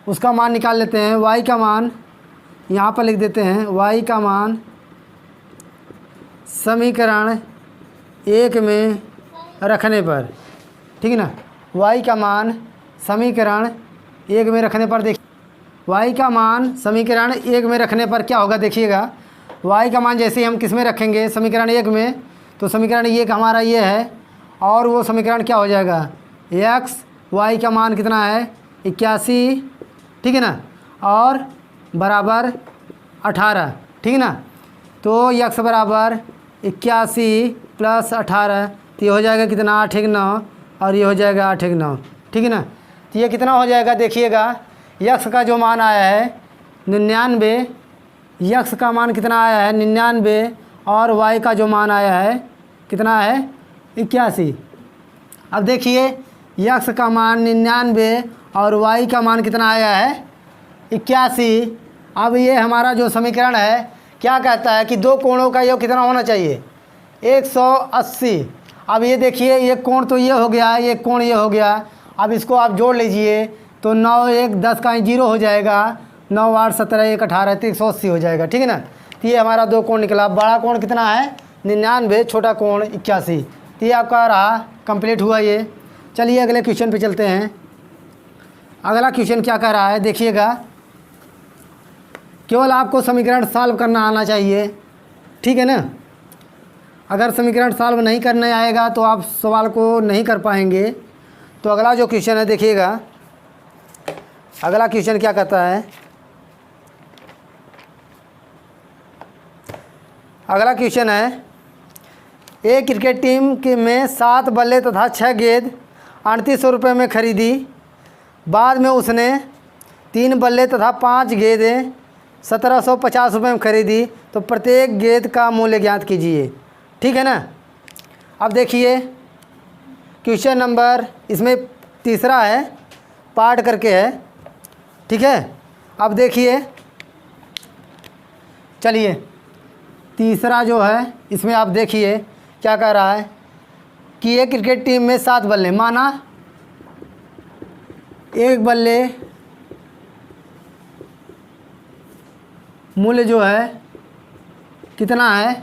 उसका मान निकाल लेते हैं। y का मान यहाँ पर लिख देते हैं, y का मान समीकरण 1 में रखने पर, ठीक है ना। y का मान समीकरण 1 में रखने पर देखिए y का मान समीकरण 1 में रखने पर क्या होगा देखिएगा। y का मान जैसे ही हम किस में रखेंगे समीकरण 1 में, तो समीकरण 1 हमारा ये है, और वो समीकरण क्या हो जाएगा x, y का मान कितना है 81, ठीक है ना, और बराबर 18, ठीक है ना। तो x बराबर 81 + 18, तो ये हो जाएगा कितना 8 × 9, और ये हो जाएगा 8 × 9, ठीक है ना। तो ये कितना हो जाएगा देखिएगा, x का जो मान आया है 99, x का मान कितना आया है 99, और y का जो मान आया है कितना है 81। अब देखिए x का मान 99 और y का मान कितना आया है 81। अब ये हमारा जो समीकरण है क्या कहता है कि दो कोणों का योग कितना होना चाहिए 180। अब ये देखिए ये कोण तो ये हो गया, ये कोण ये हो गया। अब इसको आप जोड़ लीजिए तो 9 1 10 का 0 हो जाएगा, 9 8 17 1 18 तो 180 हो जाएगा, ठीक है ना। तो ये हमारा दो कोण निकला। बड़ा कोण कितना है 99, छोटा कोण 81। तो ये आपका रहा कंप्लीट हुआ ये। चलिए अगले क्वेश्चन पे चलते हैं। अगला क्वेश्चन क्या कह रहा है देखिएगा, केवल आपको समीकरण सॉल्व करना आना चाहिए, ठीक है ना। अगर समीकरण सॉल्व नहीं करने आएगा तो आप सवाल को नहीं कर पाएंगे। तो अगला जो क्वेश्चन है देखिएगा, अगला क्वेश्चन क्या कहता है। अगला क्वेश्चन है, एक क्रिकेट टीम के में 7 बल्ले तथा 6 गेंद 3800 रुपये में खरीदी। बाद में उसने 3 बल्ले तथा 5 गेंदें 1750 रुपये में खरीदी। तो प्रत्येक गेंद का मूल्य ज्ञात कीजिए, ठीक है ना। अब देखिए क्वेश्चन नंबर इसमें तीसरा है, पार्ट करके है, ठीक है। अब देखिए चलिए तीसरा जो है इसमें आप देखिए क्या कह रहा है कि एक क्रिकेट टीम में 7 बल्ले, माना एक बल्ले मूल्य जो है कितना है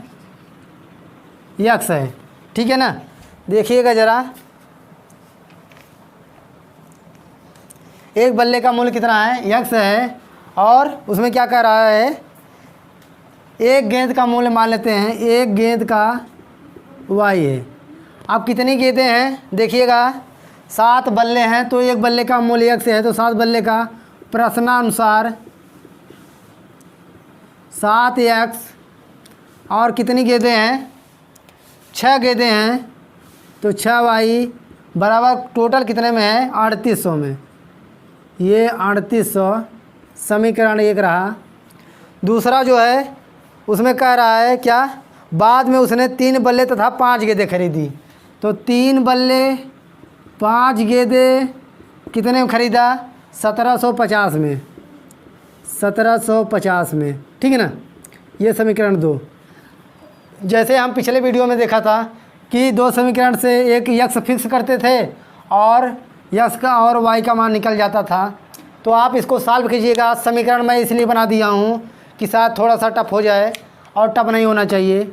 x है, ठीक है ना। देखिएगा ज़रा, एक बल्ले का मूल्य कितना है x है, और उसमें क्या कह रहा है एक गेंद का मूल्य मान लेते हैं, एक गेंद का y है। अब कितनी गेंदें हैं देखिएगा, 7 बल्ले हैं तो एक बल्ले का मूल्य x है, तो 7 बल्ले का प्रश्नानुसार 7x, और कितनी गेंदें हैं 6 गेंदें हैं, तो 6y बराबर टोटल कितने में है 3800 में। ये 3800 समीकरण 1 रहा। दूसरा जो है उसमें कह रहा है क्या, बाद में उसने 3 बल्ले तथा 5 गेंदें खरीदी। तो 3 बल्ले 5 गेंदें कितने में ख़रीदा 1750 में, 1750 में, ठीक है ना। ये समीकरण 2। जैसे हम पिछले वीडियो में देखा था कि दो समीकरण से एक x फिक्स करते थे और x का और y का मान निकल जाता था। तो आप इसको सॉल्व कीजिएगा। समीकरण मैं इसलिए बना दिया हूँ कि शायद थोड़ा सा टफ हो जाए, और टफ नहीं होना चाहिए,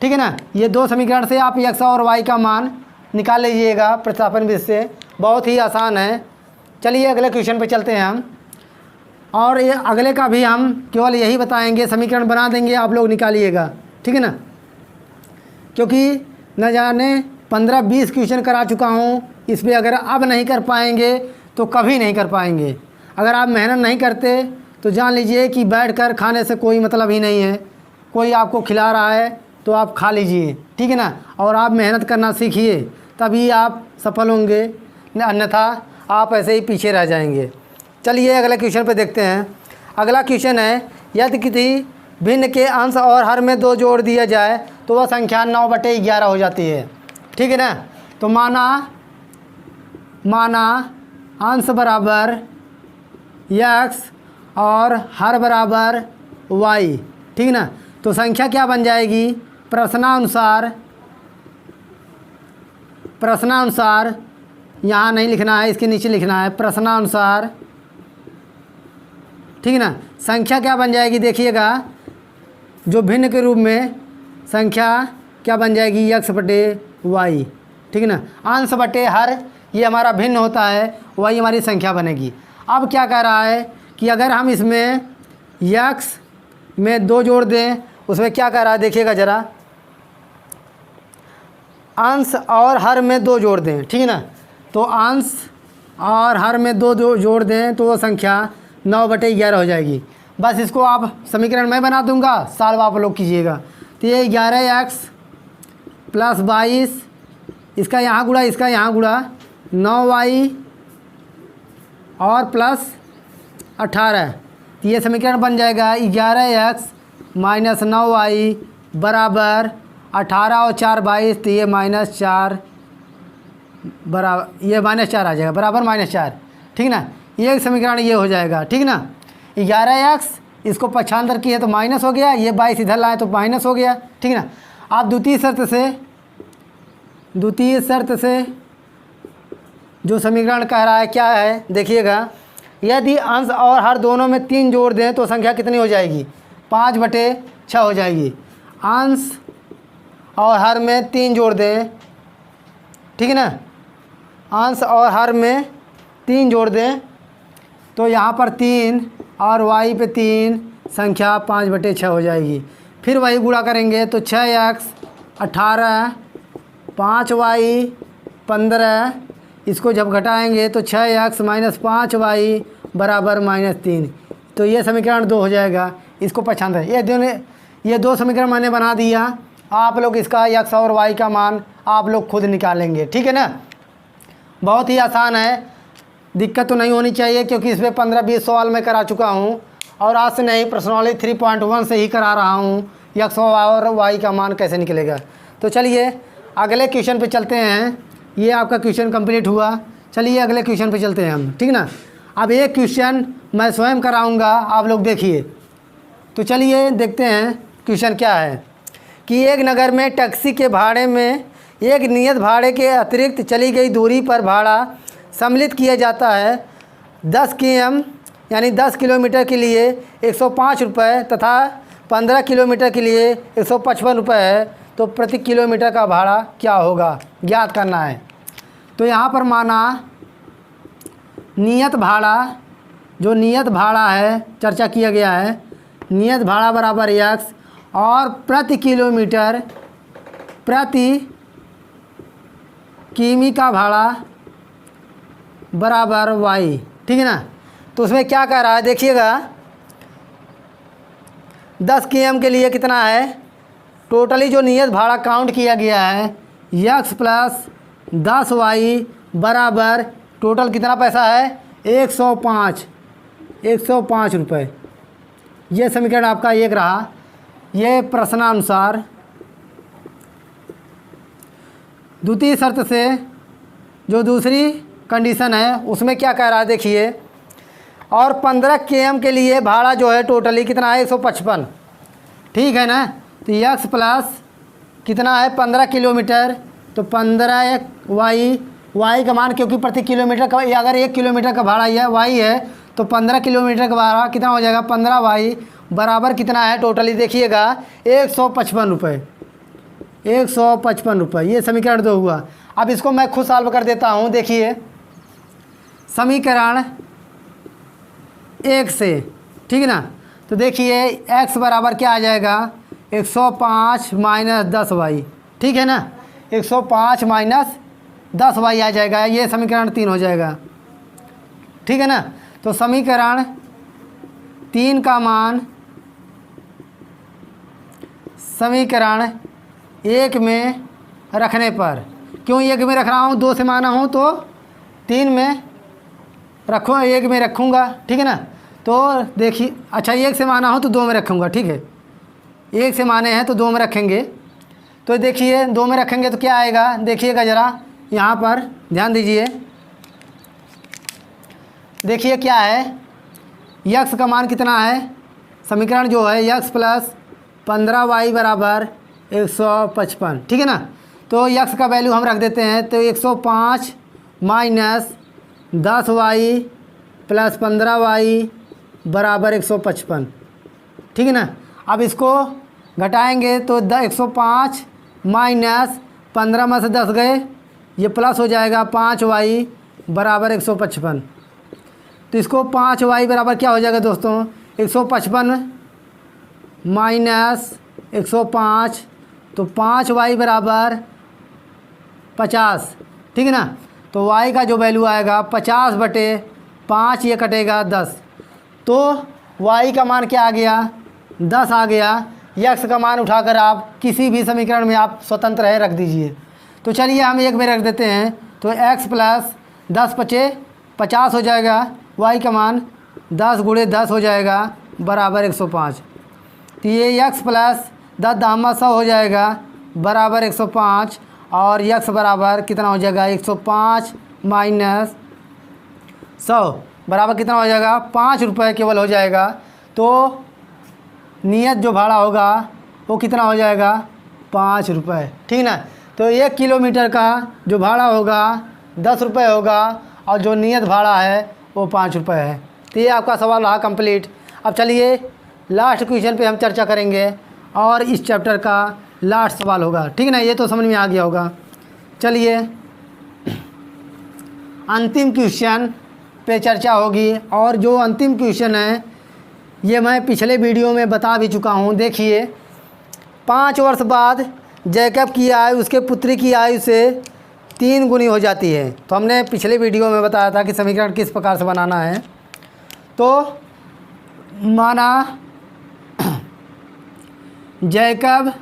ठीक है ना। ये दो समीकरण से आप x और y का मान निकाल लीजिएगा प्रतिस्थापन विधि से, बहुत ही आसान है। चलिए अगले क्वेश्चन पे चलते हैं हम, और ये अगले का भी हम केवल यही बताएंगे, समीकरण बना देंगे, आप लोग निकालिएगा, ठीक है ना। क्योंकि न जाने 15-20 क्वेश्चन करा चुका हूँ इस पर, अगर अब नहीं कर पाएंगे तो कभी नहीं कर पाएंगे। अगर आप मेहनत नहीं करते तो जान लीजिए कि बैठकर खाने से कोई मतलब ही नहीं है। कोई आपको खिला रहा है तो आप खा लीजिए, ठीक है ना, और आप मेहनत करना सीखिए, तभी आप सफल होंगे। अन्यथा आप ऐसे ही पीछे रह जाएंगे। चलिए अगले क्वेश्चन पे देखते हैं। अगला क्वेश्चन है, यदि किसी भिन्न के अंश और हर में 2 जोड़ दिया जाए तो वह संख्या 9/11 हो जाती है। ठीक है ना। तो माना अंश बराबर x और हर बराबर y। ठीक है ना। तो संख्या क्या बन जाएगी, प्रश्नानुसार यहाँ नहीं लिखना है, इसके नीचे लिखना है प्रश्नानुसार। ठीक है ना। संख्या क्या बन जाएगी, देखिएगा, जो भिन्न के रूप में संख्या क्या बन जाएगी, x/y। ठीक है ना। अंश बटे हर ये हमारा भिन्न होता है, y हमारी संख्या बनेगी। अब क्या कह रहा है कि अगर हम इसमें x में 2 जोड़ दें, उसमें क्या कह रहा है देखिएगा ज़रा, अंश और हर में 2 जोड़ दें। ठीक है ना। तो अंश और हर में 2 जोड़ दें तो वो संख्या 9/11 हो जाएगी। बस इसको आप समीकरण मैं बना दूंगा, सॉल्व आप लोग कीजिएगा। तो ये 11x + 22, इसका यहाँ गुणा इसका यहाँ गुणा, 9y और प्लस 18। तो ये समीकरण बन जाएगा 11x - 9y बराबर 18 और 4 22। तो ये -4 बराबर, ये -4 आ जाएगा, बराबर -4। ठीक ना। ये समीकरण ये हो जाएगा। ठीक ना। 11x इसको पक्षांतर किए तो माइनस हो गया, ये 22 इधर लाए तो माइनस हो गया। ठीक ना। आप द्वितीय शर्त से जो समीकरण कह रहा है क्या है देखिएगा, यदि अंश और हर दोनों में 3 जोड़ दें तो संख्या कितनी हो जाएगी, 5/6 हो जाएगी। अंश और हर में 3 जोड़ दें, ठीक है ना, अंश और हर में 3 जोड़ दें तो यहाँ पर 3 और y पे 3, संख्या 5/6 हो जाएगी। फिर वही गुणा करेंगे तो 6x 18, 5y 15, इसको जब घटाएंगे तो 6x - 5y बराबर -3। तो ये समीकरण 2 हो जाएगा। इसको पहचान रहे, ये 2 समीकरण मैंने बना दिया। आप लोग इसका x और y का मान आप लोग खुद निकालेंगे। ठीक है ना। बहुत ही आसान है, दिक्कत तो नहीं होनी चाहिए, क्योंकि इस पर 15-20 सवाल मैं करा चुका हूँ और आज से नहीं, प्रश्नावली 3.1 से ही करा रहा हूँ x और y का मान कैसे निकलेगा। तो चलिए अगले क्वेश्चन पे चलते हैं। ये आपका क्वेश्चन कंप्लीट हुआ। चलिए अगले क्वेश्चन पे चलते हैं हम। ठीक ना। अब एक क्वेश्चन मैं स्वयं कराऊंगा, आप लोग देखिए। तो चलिए देखते हैं क्वेश्चन क्या है कि एक नगर में टैक्सी के भाड़े में एक नियत भाड़े के अतिरिक्त चली गई दूरी पर भाड़ा सम्मिलित किया जाता है। 10 km यानी 10 किलोमीटर के लिए 105 रुपये तथा 15 किलोमीटर के लिए 155 रुपये है। तो प्रति किलोमीटर का भाड़ा क्या होगा, ज्ञात करना है। तो यहाँ पर माना नियत भाड़ा, जो नियत भाड़ा है चर्चा किया गया है, नियत भाड़ा बराबर x और प्रति किलोमीटर प्रति किमी का भाड़ा बराबर y। ठीक है ना। तो उसमें क्या कह रहा है देखिएगा, 10 km के लिए कितना है, टोटली जो नियत भाड़ा काउंट किया गया है x + 10y बराबर टोटल कितना पैसा है, 105 रुपये। ये समीकरण आपका एक रहा। ये प्रश्नानुसार। द्वितीय शर्त से जो दूसरी कंडीशन है उसमें क्या कह रहा है देखिए, और 15 km के लिए भाड़ा जो है टोटली कितना है, 155। ठीक है ना। तो x प्लस कितना है, 15 किलोमीटर, तो 15y का मान, क्योंकि प्रति किलोमीटर का, अगर 1 किलोमीटर का भाड़ा y है तो 15 किलोमीटर का भाड़ा कितना हो जाएगा, 15y बराबर कितना है टोटली देखिएगा 155 रुपये। 155 रुपये। ये समीकरण 2 हुआ। अब इसको मैं खुद सॉल्व कर देता हूँ। देखिए समीकरण 1 से, ठीक है ना। तो देखिए x बराबर क्या आ जाएगा, 105 - 10y। ठीक है ना। 105 - 10y आ जाएगा। ये समीकरण 3 हो जाएगा। ठीक है ना। तो समीकरण 3 का मान समीकरण 1 में रखने पर, क्यों 1 में रख रहा हूँ, 2 से माना हूँ तो 3 में रखो, 1 में रखूँगा, ठीक है ना। तो देखिए, अच्छा 1 से माना हो तो 2 में रखूँगा, ठीक है। 1 से माने हैं तो 2 में रखेंगे। तो देखिए 2 में रखेंगे तो क्या आएगा, देखिएगा ज़रा यहाँ पर ध्यान दीजिए। देखिए क्या है, यक्स का मान कितना है, समीकरण जो है यक्स प्लस 15y बराबर 155, ठीक है ना। तो यक्स का वैल्यू हम रख देते हैं, तो 105 माइनस 10y प्लस 15y बराबर 155, ठीक है ना। अब इसको घटाएंगे तो 105 माइनस 15 में से 10 गए, ये प्लस हो जाएगा 5y बराबर 155। तो इसको 5y बराबर क्या हो जाएगा दोस्तों, 155 माइनस 105, तो 5y बराबर 50, ठीक है ना। तो y का जो वैल्यू आएगा 50/5, ये कटेगा 10, तो y का मान क्या आ गया, 10 आ गया। यक्स का मान उठाकर आप किसी भी समीकरण में आप स्वतंत्र है रख दीजिए। तो चलिए हम 1 में रख देते हैं, तो x प्लस 10 × 50 हो जाएगा, y का मान 10 × 10 हो जाएगा बराबर 105। तो ये x प्लस 10 दामा 100 हो जाएगा बराबर 105, और x बराबर कितना हो जाएगा, 105 माइनस 100 बराबर कितना हो जाएगा, 5 रुपये केवल हो जाएगा। तो नियत जो भाड़ा होगा वो कितना हो जाएगा, 5 रुपये, ठीक ना। तो 1 किलोमीटर का जो भाड़ा होगा 10 रुपये होगा, और जो नियत भाड़ा है वो 5 रुपये है। तो ये आपका सवाल रहा कंप्लीट। अब चलिए लास्ट क्वेश्चन पे हम चर्चा करेंगे, और इस चैप्टर का लास्ट सवाल होगा, ठीक है ना। ये तो समझ में आ गया होगा। चलिए अंतिम क्वेश्चन पे चर्चा होगी, और जो अंतिम क्वेश्चन है ये मैं पिछले वीडियो में बता भी चुका हूँ। देखिए 5 वर्ष बाद जैकब की आयु उसके पुत्री की आयु से 3 गुनी हो जाती है। तो हमने पिछले वीडियो में बताया था कि समीकरण किस प्रकार से बनाना है। तो माना जैकब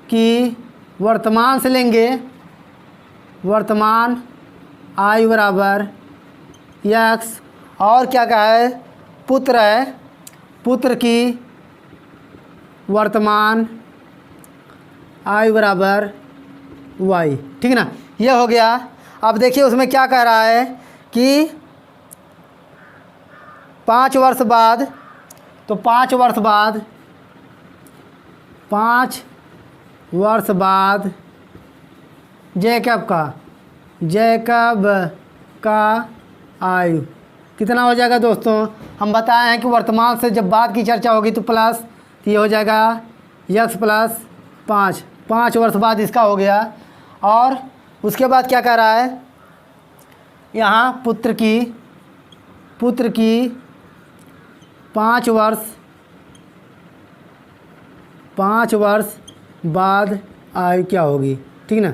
की वर्तमान से लेंगे, वर्तमान आयु बराबर यक्स, और क्या कहा है, पुत्र है, पुत्र की वर्तमान आयु बराबर y, ठीक है ना। ये हो गया। अब देखिए उसमें क्या कह रहा है कि 5 वर्ष बाद, तो 5 वर्ष बाद, 5 वर्ष बाद जैकब का आयु कितना हो जाएगा दोस्तों। हम बताए हैं कि वर्तमान से जब बाद की चर्चा होगी तो प्लस, तो ये हो जाएगा यक्स प्लस 5 वर्ष बाद इसका हो गया। और उसके बाद क्या कह रहा है, यहाँ पुत्र की 5 वर्ष बाद आयु क्या होगी, ठीक ना।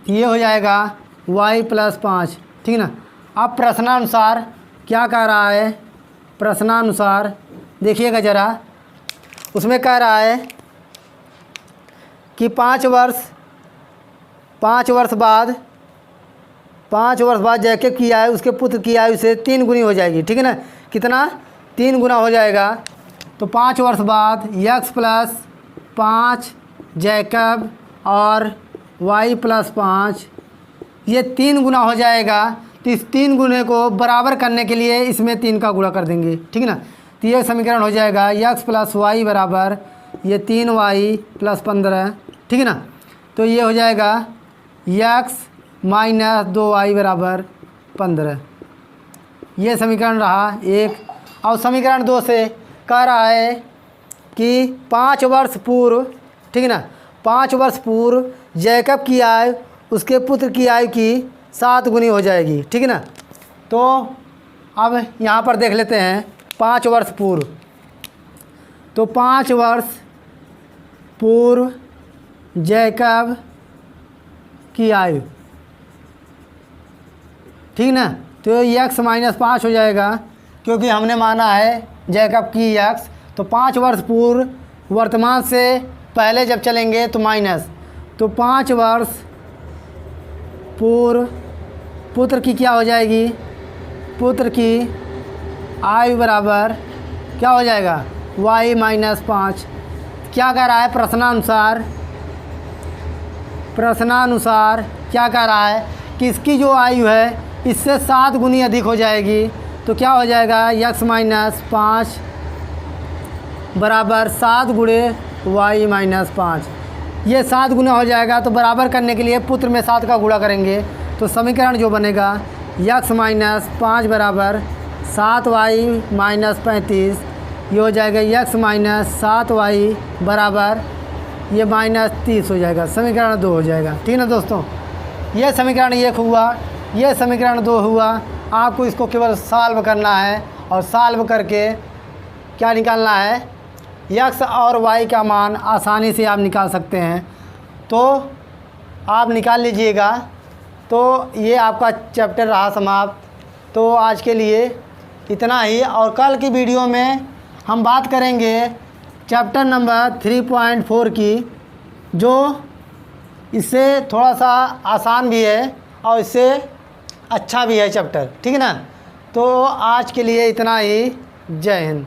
ये हो जाएगा y प्लस 5, ठीक ना। अब प्रश्नानुसार क्या कह रहा है, प्रश्नानुसार देखिएगा ज़रा, उसमें कह रहा है कि 5 वर्ष बाद जैकब की आयु उसके पुत्र की आयु से 3 गुनी हो जाएगी, ठीक है ना। कितना, 3 गुना हो जाएगा। तो 5 वर्ष बाद यक्स प्लस 5 जैकब और y प्लस 5, ये 3 गुना हो जाएगा। तो इस 3 गुने को बराबर करने के लिए इसमें 3 का गुणा कर देंगे, ठीक है ना। तो ये समीकरण हो जाएगा यक्स प्लस y बराबर ये 3y प्लस 15, ठीक है ना। तो ये हो जाएगा यक्स माइनस 2y बराबर 15। ये समीकरण रहा 1। और समीकरण 2 से कह रहा है कि 5 वर्ष पूर्व, ठीक है ना, 5 वर्ष पूर्व जैकब की आयु उसके पुत्र की आयु की 7 गुनी हो जाएगी, ठीक है ना। तो अब यहाँ पर देख लेते हैं 5 वर्ष पूर्व। तो 5 वर्ष पूर्व जैकब की आयु, ठीक ना। तो यक्स माइनस 5 हो जाएगा, क्योंकि हमने माना है जैकब की यक्स। तो 5 वर्ष पूर्व वर्तमान से पहले जब चलेंगे तो माइनस, तो 5 वर्ष पूर्व पुत्र की क्या हो जाएगी, पुत्र की आयु बराबर क्या हो जाएगा, y माइनस 5। क्या कह रहा है प्रश्नानुसार क्या कह रहा है कि इसकी जो आयु है इससे 7 गुनी अधिक हो जाएगी। तो क्या हो जाएगा, x माइनस 5 बराबर 7 गुणे y माइनस 5। ये 7 गुना हो जाएगा, तो बराबर करने के लिए पुत्र में 7 का गुणा करेंगे। तो समीकरण जो बनेगा x माइनस 5 बराबर 7y माइनस 35, ये हो जाएगा x माइनस 7y बराबर ये माइनस 30 हो जाएगा। समीकरण 2 हो जाएगा। ठीक है ना दोस्तों, ये समीकरण 1 हुआ, ये समीकरण 2 हुआ। आपको इसको केवल सॉल्व करना है और सॉल्व करके क्या निकालना है, x और y का मान आसानी से आप निकाल सकते हैं। तो आप निकाल लीजिएगा। तो ये आपका चैप्टर रहा समाप्त। तो आज के लिए इतना ही, और कल की वीडियो में हम बात करेंगे चैप्टर नंबर 3.4 की, जो इससे थोड़ा सा आसान भी है और इससे अच्छा भी है चैप्टर। ठीक है ना। तो आज के लिए इतना ही। जय हिंद।